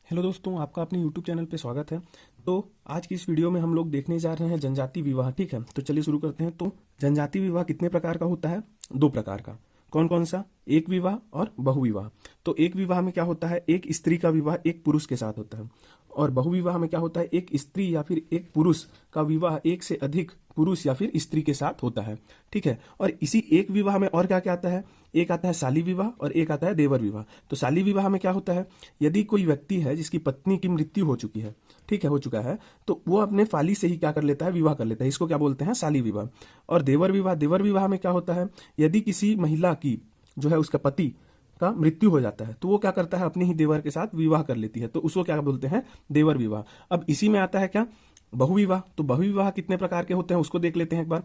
Hello दोस्तों, आपका अपने यूट्यूब चैनल पे स्वागत है। तो आज की इस वीडियो में हम लोग देखने जा रहे हैं जनजाति विवाह। ठीक है, तो चलिए शुरू करते हैं। तो जनजाति विवाह कितने प्रकार का होता है? दो प्रकार का। कौन कौन सा? एक विवाह और बहुविवाह। तो एक विवाह में क्या होता है? एक स्त्री का विवाह एक पुरुष के साथ होता है। और बहुविवाह में क्या होता है? एक स्त्री या फिर एक पुरुष का विवाह एक से अधिक पुरुष या फिर स्त्री के साथ होता है। ठीक है, और इसी एक विवाह में और क्या क्या आता है? एक आता है शाली विवाह और एक आता है देवर विवाह। तो शाली विवाह में क्या होता है? यदि कोई व्यक्ति है जिसकी पत्नी की मृत्यु हो चुकी है, ठीक है, हो चुका है, तो वो अपने फाली से ही क्या कर लेता है? विवाह कर लेता है। इसको क्या बोलते हैं? शाली विवाह। और देवर विवाह, देवर विवाह में क्या होता है? यदि किसी महिला की जो है उसका पति का मृत्यु हो जाता है तो वो क्या करता है? अपने ही देवर के साथ विवाह कर लेती है, तो उसको क्या बोलते हैं? देवर विवाह। अब इसी में आता है क्या? बहुविवाह। तो बहुविवाह कितने प्रकार के होते हैं उसको देख लेते हैं एक बार।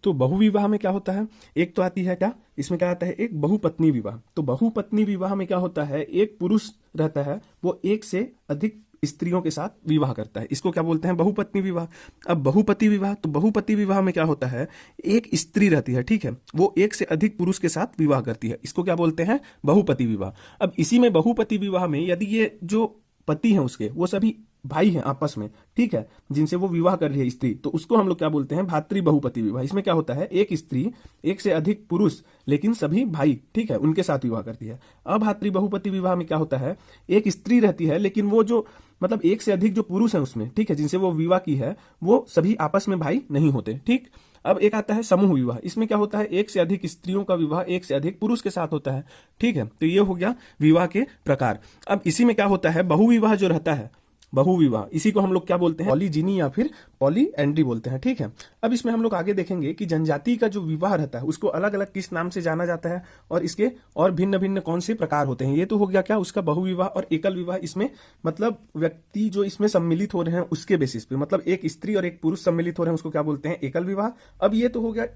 तो बहुविवाह में क्या होता है? एक तो आती है क्या, इसमें क्या आता है? एक बहुपत्नी विवाह। तो बहुपत्नी विवाह में क्या होता है? एक पुरुष रहता है, वो एक से अधिक स्त्रियों के साथ विवाह करता है। इसको क्या बोलते हैं? बहुपत्नी विवाह। अब बहुपति विवाह, तो बहुपति विवाह में क्या होता है? एक स्त्री रहती है, ठीक है, वो एक से अधिक पुरुष के साथ विवाह करती है। इसको क्या बोलते हैं? बहुपति विवाह। अब इसी में बहुपति विवाह में यदि ये जो पति हैं उसके, वो सभी भाई हैं आपस में, ठीक है, जिनसे वो विवाह कर रही है स्त्री, तो उसको हम लोग क्या बोलते हैं? भातृ बहुपति विवाह। इसमें क्या होता है? एक स्त्री एक से अधिक पुरुष लेकिन सभी भाई, ठीक है, उनके साथ विवाह करती है। अब भातृ बहुपति विवाह में क्या होता है? एक स्त्री रहती है लेकिन वो जो मतलब एक से अधिक जो पुरुष है उसमें, ठीक है, जिनसे वो विवाह की है, वो सभी आपस में भाई नहीं होते। ठीक। अब एक आता है समूह विवाह। इसमें क्या होता है? एक से अधिक स्त्रियों का विवाह एक से अधिक पुरुष के साथ होता है। ठीक है, तो ये हो गया विवाह के प्रकार। अब इसी में क्या होता है? बहुविवाह जो रहता है, बहुविवाह, इसी को हम लोग क्या बोलते हैं? पॉलीजिनी या फिर पॉलीएंड्री बोलते हैं। ठीक है, अब इसमें हम लोग आगे देखेंगे कि जनजाति का जो विवाह रहता है उसको अलग अलग किस नाम से जाना जाता है और इसके और भिन्न भिन्न कौन से प्रकार होते हैं। ये तो हो गया क्या, उसका बहुविवाह और एकल विवाह। इसमें मतलब व्यक्ति जो इसमें सम्मिलित हो रहे हैं उसके बेसिस पे, मतलब एक स्त्री और एक पुरुष सम्मिलित हो रहे हैं, उसको क्या बोलते हैं? एकल विवाह। अब ये तो हो गया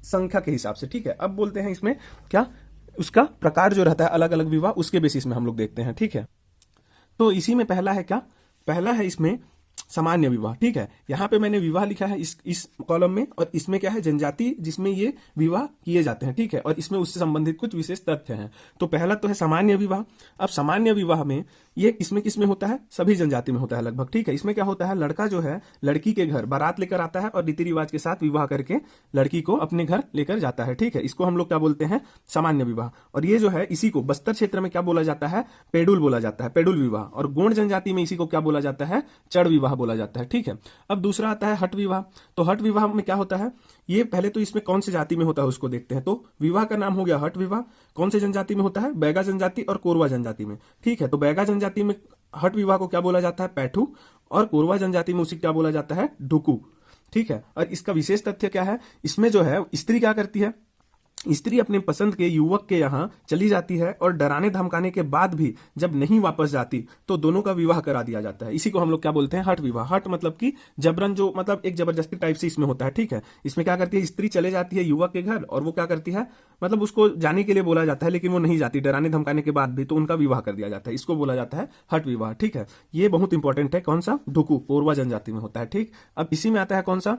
संख्या के हिसाब से। ठीक है, अब बोलते हैं इसमें क्या, उसका प्रकार जो रहता है अलग अलग विवाह, उसके बेसिस में हम लोग देखते हैं। ठीक है, तो इसी में पहला है क्या, पहला है इसमें सामान्य विवाह। ठीक है, यहां पे मैंने विवाह लिखा है इस कॉलम में, और इसमें क्या है? जनजाति जिसमें ये विवाह किए जाते हैं। ठीक है, और इसमें उससे संबंधित कुछ विशेष तथ्य हैं। तो पहला तो है सामान्य विवाह। अब सामान्य विवाह में ये इसमें किसमें होता है? सभी जनजाति में होता है लगभग। ठीक है, इसमें क्या होता है? लड़का जो है लड़की के घर बारात लेकर आता है और रीति रिवाज के साथ विवाह करके लड़की को अपने घर लेकर जाता है। ठीक है, इसको हम लोग क्या बोलते हैं? सामान्य विवाह। और ये जो है इसी को बस्तर क्षेत्र में क्या बोला जाता है? पेडुल बोला जाता है, पेडुल विवाह। और गोंड जनजाति में इसी को क्या बोला जाता है? चड़ विवाह बोला जाता है। ठीक है, अब दूसरा आता है हट विवाह। तो हट विवाह में क्या होता है? ये पहले तो इसमें कौन से जाति में होता है उसको देखते हैं। तो विवाह का नाम हो गया हट विवाह। कौन से जनजाति में होता है? बैगा जनजाति और कोरवा जनजाति में। ठीक है, तो बैगा जनजाति में हट विवाह को क्या बोला जाता है? पैठू। और कोरवा जनजाति में उसे क्या बोला जाता है? ढुकू। ठीक है, और इसका विशेष तथ्य क्या है? इसमें जो है स्त्री क्या करती है? स्त्री अपने पसंद के युवक के यहाँ चली जाती है और डराने धमकाने के बाद भी जब नहीं वापस जाती तो दोनों का विवाह करा दिया जाता है। इसी को हम लोग क्या बोलते हैं? हट विवाह। हट मतलब कि जबरन, जो मतलब एक जबरदस्ती टाइप से इसमें होता है। ठीक है, इसमें क्या करती है? स्त्री चले जाती है युवक के घर और वो क्या करती है, मतलब उसको जाने के लिए बोला जाता है लेकिन वो नहीं जाती, डराने धमकाने के बाद भी, तो उनका विवाह कर दिया जाता है। इसको बोला जाता है हट विवाह। ठीक है, ये बहुत इंपॉर्टेंट है। कौन सा? ढुकू, कोरवा जनजाति में होता है। ठीक, अब इसी में आता है कौन सा?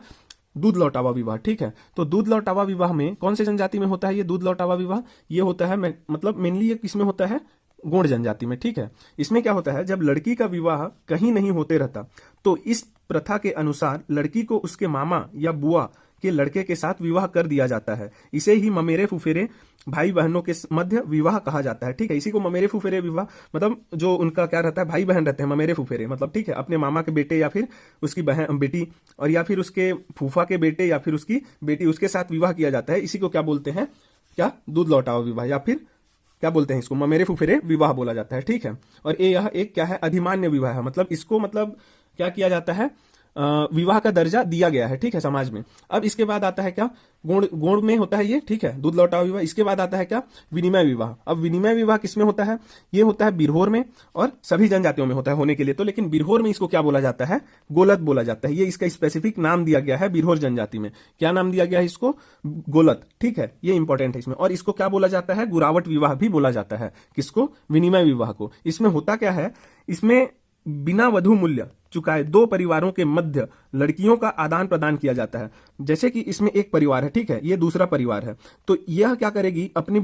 दूध लौटावा विवाह। ठीक है, तो दूध लौटावा विवाह में कौन से जनजाति में होता है ये दूध लौटावा विवाह? ये होता है मतलब मेनली ये किसमें होता है? गोंड जनजाति में। ठीक है, इसमें क्या होता है? जब लड़की का विवाह कहीं नहीं होते रहता तो इस प्रथा के अनुसार लड़की को उसके मामा या बुआ के लड़के के साथ विवाह कर दिया जाता है। इसे ही ममेरे फुफेरे भाई बहनों के मध्य विवाह कहा जाता है। ठीक है, इसी को ममेरे फुफेरे विवाह, मतलब जो उनका क्या रहता है? भाई बहन रहते हैं, ममेरे फुफेरे मतलब। ठीक है, अपने मामा के बेटे या फिर उसकी बहन बेटी और या फिर उसके फूफा के बेटे या फिर उसकी बेटी, उसके साथ विवाह किया जाता है। इसी को क्या बोलते हैं? क्या? दूध लौटावा विवाह, या फिर क्या बोलते हैं इसको? ममेरे फुफेरे विवाह बोला जाता है। ठीक है, और यह एक क्या है? अधिमान्य विवाह है। मतलब इसको मतलब क्या किया जाता है? विवाह का दर्जा दिया गया है। ठीक है, समाज में। अब इसके बाद आता है क्या? गोंड में होता है ये। ठीक है, दूध लौटावा विवाह। इसके बाद आता है क्या? विनिमय विवाह। अब विनिमय विवाह किसमें होता है? ये होता है बिरहोर में, और सभी जनजातियों में होता है होने के लिए तो, लेकिन बिरहोर में इसको क्या बोला जाता है? गोलत बोला जाता है। ये इसका स्पेसिफिक नाम दिया गया है बिरहोर जनजाति में। क्या नाम दिया गया है इसको? गोलत। ठीक है, ये इंपॉर्टेंट है इसमें। और इसको क्या बोला जाता है? गुरावट विवाह भी बोला जाता है। किसको? विनिमय विवाह को। इसमें होता क्या है? इसमें बिना वधु मूल्य चुकाए दो परिवारों के मध्य लड़कियों का आदान प्रदान किया जाता है। जैसे कि इसमें एक परिवार है, ठीक है, ये दूसरा परिवार है, तो यह क्या करेगी? अपनी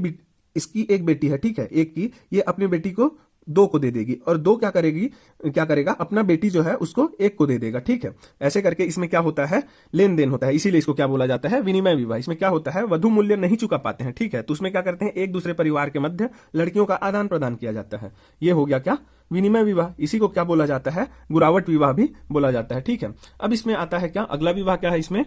इसकी एक बेटी है, ठीक है, एक की, ये अपनी बेटी को दो को दे देगी और दो क्या करेगा अपना बेटी जो है उसको एक को दे देगा, ठीक है। ऐसे करके इसमें क्या होता है, लेन देन होता है, इसीलिए इसको क्या बोला जाता है, विनिमय विवाह। इसमें क्या होता है, वधु मूल्य नहीं चुका पाते हैं, ठीक है, तो उसमें क्या करते हैं, एक दूसरे परिवार के मध्य लड़कियों का आदान प्रदान किया जाता है। ये हो गया क्या, विनिमय विवाह। इसी को क्या बोला जाता है, गुरावट विवाह भी बोला जाता है, ठीक है। अब इसमें आता है क्या, अगला विवाह क्या है इसमें,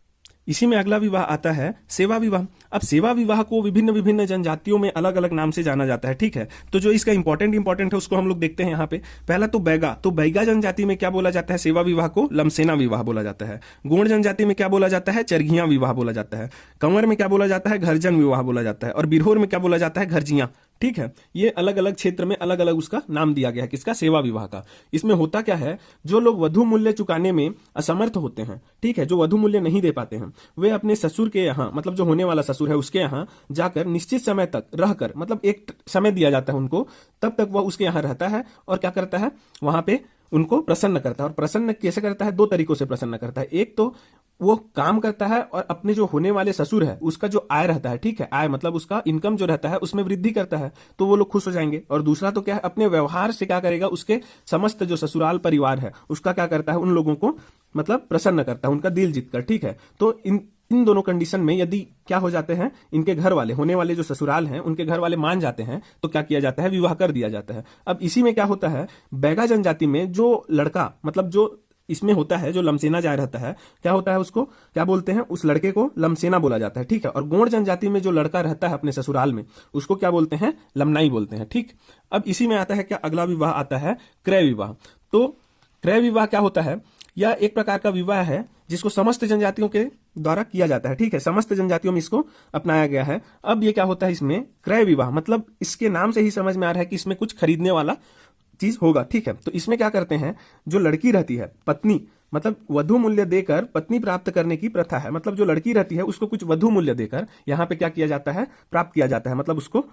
इसी में अगला विवाह आता है सेवा विवाह। अब सेवा विवाह को विभिन्न विभिन्न जनजातियों में अलग अलग नाम से जाना जाता है, ठीक है। तो जो इसका इंपॉर्टेंट है उसको हम लोग देखते हैं यहाँ पे। पहला तो बैगा, तो बैगा जनजाति में क्या बोला जाता है, सेवा विवाह को लमसेना विवाह बोला जाता है। गोंड जनजाति में क्या बोला जाता है, चरघिया विवाह बोला जाता है। कंवर में क्या बोला जाता है, घरजन विवाह बोला जाता है। और बिरहोर में क्या बोला जाता है, घरजिया, ठीक है। ये अलग अलग क्षेत्र में अलग अलग उसका नाम दिया गया है, किसका, सेवा विवाह का। इसमें होता क्या है, जो लोग वधु मूल्य चुकाने में असमर्थ होते हैं, ठीक है, जो वधु मूल्य नहीं दे पाते हैं, वे अपने ससुर के यहाँ, मतलब जो होने वाला ससुर है उसके यहाँ जाकर निश्चित समय तक रहकर, मतलब एक समय दिया जाता है उनको, तब तक वह उसके यहाँ रहता है और क्या करता है, वहां पे उनको प्रसन्न करता है। और प्रसन्न कैसे करता है, दो तरीकों से प्रसन्न करता है। एक तो वो काम करता है और अपने जो होने वाले ससुर है उसका जो आय रहता है, ठीक है, आय मतलब उसका इनकम जो रहता है उसमें वृद्धि करता है, तो वो लोग खुश हो जाएंगे। और दूसरा तो क्या है, अपने व्यवहार से क्या करेगा, उसके समस्त जो ससुराल परिवार है उसका क्या करता है, उन लोगों को मतलब प्रसन्न करता है, उनका दिल जीतकर, ठीक है। तो इन दोनों कंडीशन में यदि क्या हो जाते हैं, इनके घर वाले, होने वाले जो ससुराल हैं उनके घर वाले मान जाते हैं, तो क्या किया जाता है, विवाह कर दिया जाता है। अब इसी में क्या होता है, बैगा जनजाति में जो लड़का, मतलब जो इसमें होता है, जो लमसेना जाय रहता है, क्या होता है, उसको क्या बोलते हैं, उस लड़के को लमसेना बोला जाता है, ठीक है। और गोंड जनजाति में जो लड़का रहता है अपने ससुराल में, उसको क्या बोलते हैं, लमनाई बोलते हैं, ठीक। अब इसी में आता है क्या, अगला विवाह आता है क्रय विवाह। तो क्रय विवाह क्या होता है, यह एक प्रकार का विवाह है जिसको समस्त जनजातियों के द्वारा किया जाता है, ठीक है, समस्त जनजातियों में इसको अपनाया गया है। अब ये क्या होता है, इसमें क्रय विवाह, मतलब इसके नाम से ही समझ में आ रहा है कि इसमें कुछ खरीदने वाला चीज होगा, ठीक है। तो इसमें क्या करते हैं, जो लड़की रहती है, पत्नी, मतलब वधु मूल्य देकर पत्नी प्राप्त करने की प्रथा है, मतलब जो लड़की रहती है उसको कुछ वधु मूल्य देकर यहाँ पे क्या किया जाता है, प्राप्त किया जाता है, मतलब उसको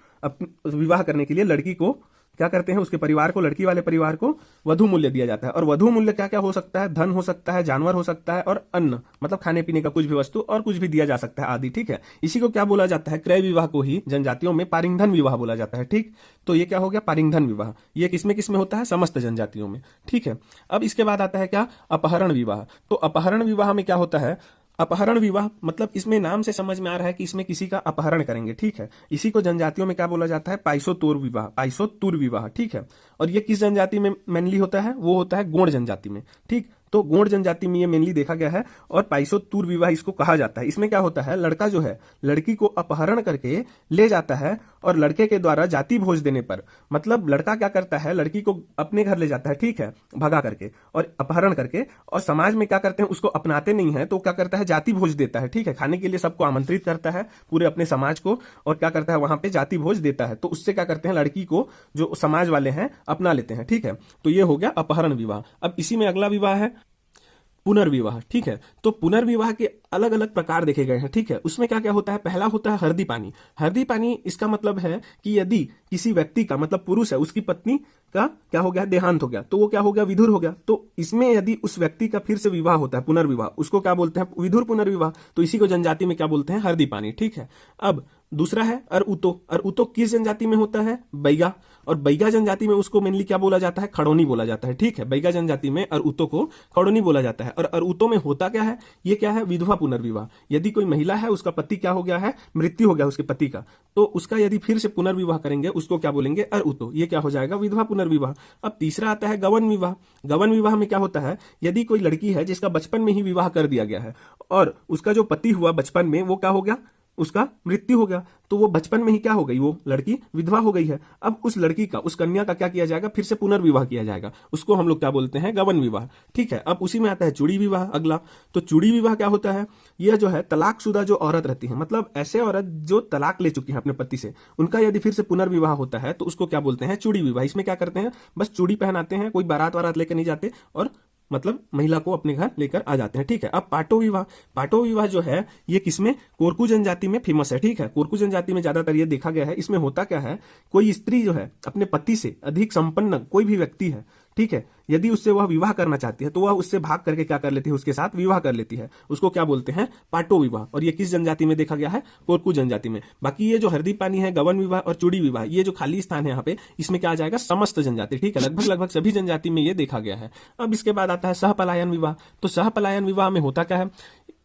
विवाह करने के लिए लड़की को क्या करते हैं, उसके परिवार को, लड़की वाले परिवार को वधु मूल्य दिया जाता है। और वधु मूल्य क्या क्या हो सकता है, धन हो सकता है, जानवर हो सकता है, और अन्न मतलब खाने पीने का कुछ भी वस्तु और कुछ भी दिया जा सकता है आदि, ठीक है। इसी को क्या बोला जाता है, क्रय विवाह को ही जनजातियों में पारिंगधन विवाह बोला जाता है, ठीक। तो ये क्या हो गया, पारिंगधन विवाह। ये किसमें होता है, समस्त जनजातियों में, ठीक है। अब इसके बाद आता है क्या, अपहरण विवाह। तो अपहरण विवाह में क्या होता है, अपहरण विवाह मतलब इसमें नाम से समझ में आ रहा है कि इसमें किसी का अपहरण करेंगे, ठीक है। इसी को जनजातियों में क्या बोला जाता है, पाइसोतोर विवाह, पाइसोतुर विवाह, ठीक है। और ये किस जनजाति में मेनली होता है, वो होता है गोंड जनजाति में, ठीक। तो गोंड जनजाति में ये मेनली देखा गया है और पाइसोतुर विवाह इसको कहा जाता है। इसमें क्या होता है, लड़का जो है लड़की को अपहरण करके ले जाता है और लड़के के द्वारा जाति भोज देने पर, मतलब लड़का क्या करता है, लड़की को अपने घर ले जाता है, ठीक है, भगा करके और अपहरण करके, और समाज में क्या करते हैं, उसको अपनाते नहीं है, तो क्या करता है, जाति भोज देता है, ठीक है, खाने के लिए सबको आमंत्रित करता है, पूरे अपने समाज को, और क्या करता है, वहां पे जाति भोज देता है। तो उससे क्या करते हैं, लड़की को जो समाज वाले हैं अपना लेते हैं, ठीक है। तो ये हो गया अपहरण विवाह। अब इसी में अगला विवाह है पुनर्विवाह, ठीक है। तो पुनर्विवाह के अलग अलग प्रकार देखे गए हैं, ठीक है। उसमें क्या क्या होता है, पहला होता है हरदी पानी। हरदी पानी इसका मतलब है कि यदि किसी व्यक्ति का, मतलब पुरुष है, उसकी पत्नी का क्या हो गया, देहांत हो गया, तो वो क्या हो गया, विधुर हो गया। तो इसमें यदि उस व्यक्ति का फिर से विवाह होता है, पुनर्विवाह, उसको क्या बोलते हैं, विधुर पुनर्विवाह। तो इसी को जनजाति में क्या बोलते हैं, हरदी पानी, ठीक है। अब दूसरा है अरउतो। अरउतो किस जनजाति में होता है, बैगा। और बैगा जनजाति में उसको मेनली क्या बोला जाता है, खड़ोनी बोला जाता है, ठीक है। बैगा जनजाति में अरउतो को खड़ोनी बोला जाता है। और अरउतो में होता क्या है, ये क्या है, विधवा पुनर्विवाह। यदि कोई महिला है, उसका पति क्या हो गया है, मृत्यु हो गया उसके पति का, तो उसका यदि फिर से पुनर्विवाह करेंगे उसको क्या बोलेंगे, अरउतो। ये क्या हो जाएगा, विधवा पुनर्विवाह। अब तीसरा आता है गवन विवाह। गवन विवाह में क्या होता है, यदि कोई लड़की है जिसका बचपन में ही विवाह कर दिया गया है और उसका जो पति हुआ बचपन में, वो क्या हो गया, उसका मृत्यु हो गया, तो वो बचपन में ही क्या हो गई, वो लड़की विधवा हो गई है। अब उस लड़की का, उस कन्या का क्या किया जाएगा, फिर से पुनर्विवाह किया जाएगा, उसको हम लोग क्या बोलते हैं, गवन विवाह, ठीक है। अब उसी में आता है चूड़ी विवाह अगला। तो चूड़ी विवाह क्या होता है, यह जो है तलाकशुदा जो औरत रहती है, मतलब ऐसे औरत जो तलाक ले चुकी है अपने पति से, उनका यदि फिर से पुनर्विवाह होता है तो उसको क्या बोलते हैं, चूड़ी विवाह। इसमें क्या करते हैं, बस चूड़ी पहनाते हैं, कोई बारात वारात लेकर नहीं जाते, और मतलब महिला को अपने घर लेकर आ जाते हैं, ठीक है। अब पाटो विवाह। पाटो विवाह जो है ये किसमें, कोरकू जनजाति में फेमस है, ठीक है। कोरकू जनजाति में ज्यादातर ये देखा गया है। इसमें होता क्या है, कोई स्त्री जो है अपने पति से अधिक संपन्न कोई भी व्यक्ति है, ठीक है। यदि उससे वह विवाह करना चाहती है तो वह उससे भाग करके क्या कर लेती है, उसके साथ विवाह कर लेती है। उसको क्या बोलते हैं, पाटो विवाह। और ये किस जनजाति में देखा गया है, कोरकू जनजाति में। बाकी ये जो हरदी पानी है, गवन विवाह और चूड़ी विवाह, ये जो खाली स्थान है यहाँ पे, इसमें क्या आ जाएगा, समस्त जनजाति, ठीक है। लगभग सभी जनजाति में ये देखा गया है। अब इसके बाद आता है सहपलायन विवाह। तो सहपलायन विवाह में होता क्या है,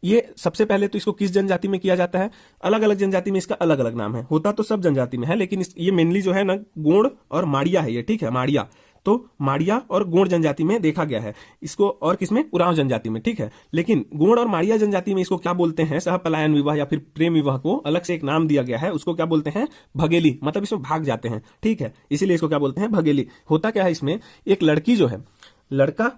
ये सबसे पहले तो इसको किस जनजाति में किया जाता है, अलग अलग जनजाति में इसका अलग अलग नाम है। होता तो सब जनजाति में है, लेकिन ये मेनली जो है ना गोंड और माड़िया है ये, ठीक है, माड़िया। तो माड़िया और गोंड जनजाति में देखा गया है इसको, और किसमें, उरांव जनजाति में, ठीक है। लेकिन गोंड और माड़िया जनजाति में इसको क्या बोलते हैं, सहपलायन विवाह या फिर प्रेम विवाह को अलग से एक नाम दिया गया है। उसको क्या बोलते हैं, भगेली। मतलब इसमें भाग जाते हैं, ठीक है, इसीलिए इसको क्या बोलते हैं, भगेली। होता क्या है इसमें, एक लड़की जो है, लड़का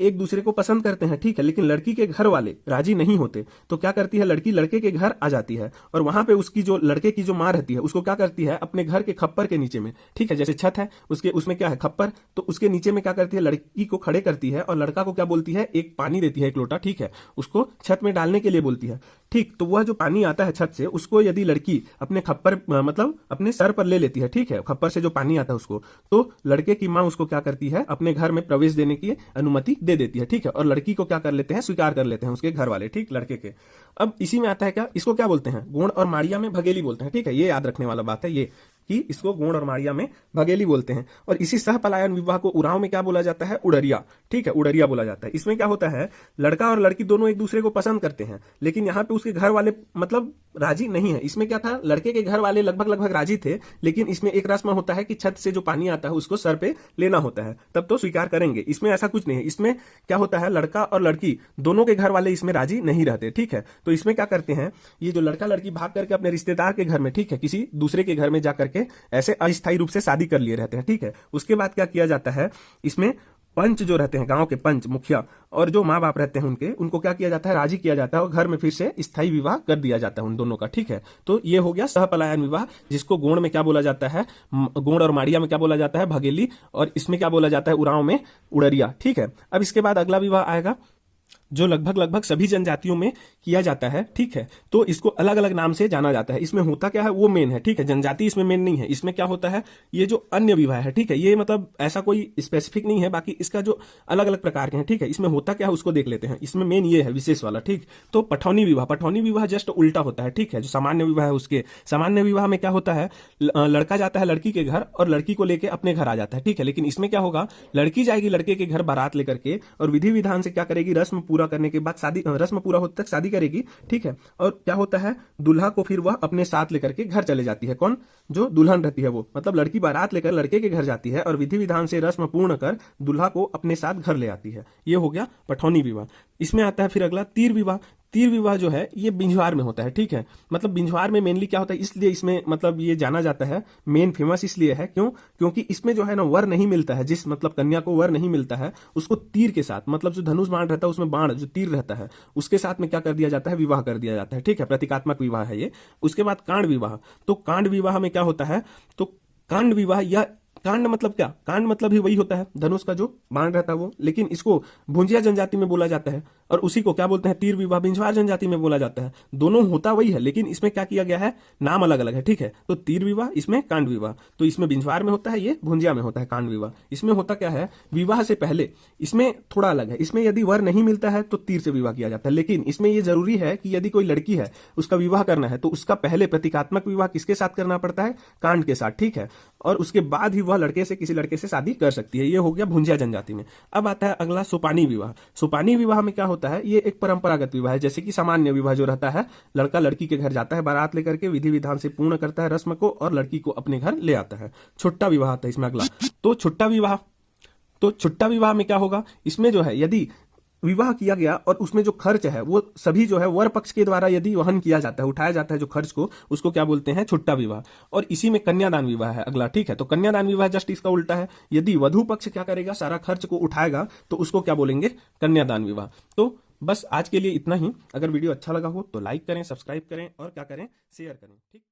एक दूसरे को पसंद करते हैं, ठीक है, लेकिन लड़की के घर वाले राजी नहीं होते। तो क्या करती है, लड़की लड़के के घर आ जाती है और वहां पे उसकी जो लड़के की जो माँ रहती है उसको क्या करती है, अपने घर के खप्पर के नीचे में, ठीक है, जैसे छत है उसमें क्या है, खप्पर, तो उसके नीचे में क्या करती है, लड़की को खड़े करती है और लड़का को क्या बोलती है, एक पानी देती है, एक लोटा, ठीक है, उसको छत में डालने के लिए बोलती है, ठीक। तो वह जो पानी आता है छत से, उसको यदि लड़की अपने खप्पर मतलब अपने सर पर ले लेती है, ठीक है, खप्पर से जो पानी आता है उसको, तो लड़के की माँ उसको क्या करती है, अपने घर में प्रवेश देने की अनुमति दे देती है, ठीक है। और लड़की को क्या कर लेते हैं, स्वीकार कर लेते हैं उसके घर वाले, ठीक, लड़के के। अब इसी में आता है क्या, इसको क्या बोलते हैं, गोंड और माड़िया में भगेली बोलते हैं, ठीक है। ये याद रखने वाला बात है ये, कि इसको गोंड और माड़िया में भगेली बोलते हैं। और इसी सहपलायन विवाह को उरांव में क्या बोला जाता है, उड़रिया, ठीक है, उड़रिया बोला जाता है। इसमें क्या होता है, लड़का और लड़की दोनों एक दूसरे को पसंद करते हैं, लेकिन यहाँ पे उसके घर वाले मतलब राजी नहीं है। इसमें क्या था, लड़के के घर वाले लगभग राजी थे, लेकिन इसमें एक रस्म होता है कि छत से जो पानी आता है उसको सर पे लेना होता है, तब तो स्वीकार करेंगे। इसमें ऐसा कुछ नहीं है। इसमें क्या होता है, लड़का और लड़की दोनों के घर वाले इसमें राजी नहीं रहते, ठीक है। तो इसमें क्या करते हैं, ये जो लड़का लड़की भाग करके अपने रिश्तेदार के घर में, ठीक है, किसी दूसरे के घर में जाकर के ऐसे अस्थायी रूप से शादी कर लिए रहते हैं, ठीक है। उसके बाद क्या किया जाता है, इसमें पंच जो रहते हैं, गांव के पंच मुखिया और जो माँ बाप रहते हैं उनको क्या किया जाता है, राजी किया जाता है और घर में फिर से स्थायी विवाह कर दिया जाता है उन दोनों का, ठीक है। तो ये हो गया सहपलायन विवाह, जिसको गोंड में क्या बोला जाता है, गोंड और माड़िया में क्या बोला जाता है, भगेली, और इसमें क्या बोला जाता है, उरांव में उड़रिया, ठीक है। अब इसके बाद अगला विवाह आएगा जो लगभग सभी जनजातियों में किया जाता है, ठीक है। तो इसको अलग अलग नाम से जाना जाता है। इसमें होता क्या है, वो मेन है, ठीक है, जनजाति इसमें मेन नहीं है। इसमें क्या होता है, ये जो अन्य विवाह है, ठीक है, ये मतलब ऐसा कोई स्पेसिफिक नहीं है, बाकी इसका जो अलग अलग प्रकार के हैं, ठीक है। इसमें होता क्या है उसको देख लेते हैं। इसमें मेन ये है विशेष वाला, ठीक। तो पठौनी विवाह जस्ट उल्टा होता है, ठीक है। जो सामान्य विवाह है उसके, सामान्य विवाह में क्या होता है, लड़का जाता है लड़की के घर और लड़की को लेकर अपने घर आ जाता है, ठीक है। लेकिन इसमें क्या होगा, लड़की जाएगी लड़के के घर बारात लेकर के और विधि विधान से क्या करेगी, रस्म पूरा करने के बाद शादी, रस्म पूरा होने तक शादी करेगी, ठीक है। और क्या होता है, दूल्हा को फिर वह अपने साथ लेकर के घर चले जाती है। कौन, जो दुल्हन रहती है वो, मतलब लड़की बारात लेकर लड़के के घर जाती है और विधि विधान से रस्म पूर्ण कर दूल्हा को अपने साथ घर ले आती है। ये हो गया पठौनी विवाह। इसमें आता है फिर अगला तीर विवाह। तीर विवाह जो है ये बिंझवार में होता है, ठीक है। मतलब बिंझवार में मेनली क्या होता है, इसलिए इसमें मतलब ये जाना जाता है, मेन फेमस इसलिए है क्योंकि इसमें जो है ना वर नहीं मिलता है, जिस मतलब कन्या को वर नहीं मिलता है उसको तीर के साथ, मतलब जो धनुष बाण रहता है उसमें बाण जो तीर रहता है उसके साथ में क्या कर दिया जाता है, विवाह कर दिया जाता है, ठीक है। प्रतीकात्मक विवाह है ये। उसके बाद कांड विवाह। तो कांड विवाह में क्या होता है, तो कांड विवाह या कांड मतलब क्या, कांड मतलब ही वही होता है, धनुष का जो बाण रहता है वो, लेकिन इसको भुंजिया जनजाति में बोला जाता है और उसी को क्या बोलते हैं, तीर विवाह बिंझवार जनजाति में बोला जाता है। दोनों होता वही है, लेकिन इसमें क्या किया गया है, नाम अलग अलग है, ठीक है। तो तीर विवाह, इसमें कांड विवाह। तो इसमें बिंझवार में होता है, ये भुंजिया में होता है कांड विवाह। इसमें होता क्या है, विवाह से पहले, इसमें थोड़ा अलग है। इसमें यदि वर नहीं मिलता है तो तीर से विवाह किया जाता है, लेकिन इसमें यह जरूरी है कि यदि कोई लड़की है उसका विवाह करना है तो उसका पहले प्रतीकात्मक विवाह किसके साथ करना पड़ता है, कांड के साथ, ठीक है। और उसके बाद ही वह लड़के से किसी लड़के से शादी कर सकती है। ये हो गया भुंजिया जनजाति में। अब आता है अगला सोपानी विवाह। सोपानी विवाह में क्या होता है, ये एक परंपरागत विवाह है, जैसे कि सामान्य विवाह जो रहता है, लड़का लड़की के घर जाता है बारात लेकर के, विधि विधान से पूर्ण करता है रस्म को और लड़की को अपने घर ले आता है। छुट्टा विवाह आता है इसमें अगला। तो छुट्टा विवाह में क्या होगा, इसमें जो है यदि विवाह किया गया और उसमें जो खर्च है वो सभी जो है वर पक्ष के द्वारा यदि वहन किया जाता है, उठाया जाता है जो खर्च को, उसको क्या बोलते हैं, छुट्टा विवाह। और इसी में कन्यादान विवाह है अगला, ठीक है। तो कन्यादान विवाह जस्ट इसका उल्टा है, यदि वधु पक्ष क्या करेगा, सारा खर्च को उठाएगा तो उसको क्या बोलेंगे, कन्यादान विवाह। तो बस आज के लिए इतना ही। अगर वीडियो अच्छा लगा हो तो लाइक करें, सब्सक्राइब करें और क्या करें, शेयर करें, ठीक।